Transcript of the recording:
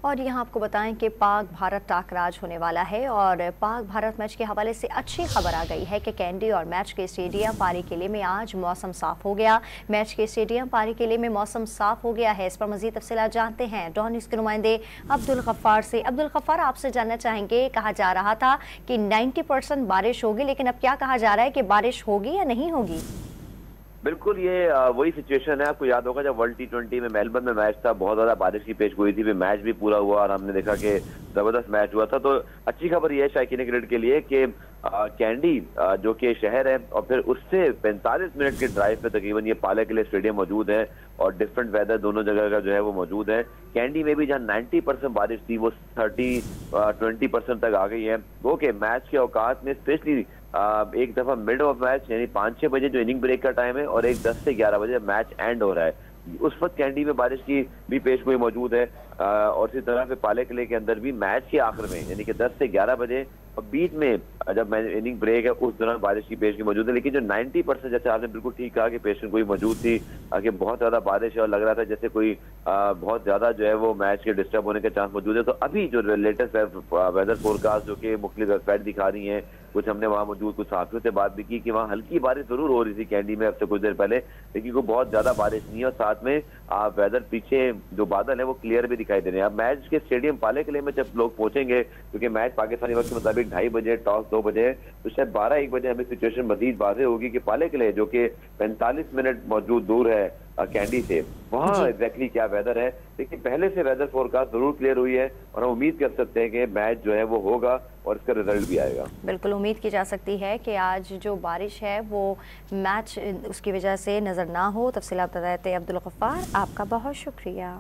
और यहाँ आपको बताएं कि पाक भारत टाकराज होने वाला है और पाक भारत मैच के हवाले से अच्छी खबर आ गई है कि कैंडी और मैच के स्टेडियम पारी किले में आज मौसम साफ हो गया। मैच के स्टेडियम पारी किले में मौसम साफ हो गया है। इस पर मजीद तफसीलात जानते हैं डॉन न्यूज़ के नुमाइंदे अब्दुल गफ्फार से। अब्दुल गफ्फार, आपसे जानना चाहेंगे, कहा जा रहा था कि 90% बारिश होगी, लेकिन अब क्या कहा जा रहा है कि बारिश होगी या नहीं होगी? बिल्कुल, ये वही सिचुएशन है। आपको याद होगा जब वर्ल्ड T20 में मेलबर्न में मैच था, बहुत ज्यादा बारिश की पेश गोई थी, फिर मैच भी पूरा हुआ और हमने देखा कि जबरदस्त मैच हुआ था। तो अच्छी खबर यह है शायकीन क्रिकेट के लिए कि कैंडी जो कि शहर है और फिर उससे 45 मिनट के ड्राइव पे तकरीबन ये पाले किले स्टेडियम मौजूद है और डिफरेंट वेदर दोनों जगह का जो है वो मौजूद है। कैंडी में भी जहाँ 90% बारिश थी वो 20% तक आ गई है। वो कि मैच के औकात में स्पेशली एक दफा मिड ऑफ मैच यानी 5-6 बजे जो इनिंग ब्रेक का टाइम है और एक 10 से 11 बजे मैच एंड हो रहा है, उस वक्त कैंडी में बारिश की भी पेशगोई मौजूद है। और इसी तरह से पाले किले के अंदर भी मैच के आखिर में यानी कि 10 से 11 बजे और बीच में जब इनिंग ब्रेक है उस दौरान बारिश की पेशगोई मौजूद है। लेकिन जो 90%, जैसे आपने बिल्कुल ठीक कहा कि पेशगोई मौजूद थी कि बहुत ज्यादा बारिश है और लग रहा था जैसे कोई बहुत ज्यादा जो है वो मैच के डिस्टर्ब होने के चांस मौजूद है। तो अभी जो लेटेस्ट वेदर फोरकास्ट जो कि मुख्तलिफ वेबसाइट दिखा रही है, कुछ हमने वहाँ मौजूद कुछ साथियों से बात भी की कि वहाँ हल्की बारिश जरूर हो रही थी कैंडी में अब से कुछ देर पहले, लेकिन कोई बहुत ज्यादा बारिश नहीं है। और साथ में वेदर पीछे जो बादल है वो क्लियर भी दिखाई दे रहे हैं। अब मैच के स्टेडियम पाले किले में जब लोग पहुंचेंगे, क्योंकि मैच पाकिस्तानी वक्त के मुताबिक 2:30 बजे, टॉस 2 बजे, तो शायद 12-1 बजे हमें सिचुएशन मजीद वाज़ेह होगी कि पाले किले जो कि 45 मिनट मौजूद दूर है कैंडी से, वहाँ एग्जैक्टली क्या वेदर है। लेकिन पहले से वेदर फोरकास्ट जरूर क्लियर हुई है और हम उम्मीद कर सकते हैं कि मैच जो है वो होगा और इसका रिजल्ट भी आएगा। बिल्कुल उम्मीद की जा सकती है कि आज जो बारिश है वो मैच उसकी वजह से नजर ना हो। तफसीलात बताते अब्दुल गफ्फार, आपका बहुत शुक्रिया।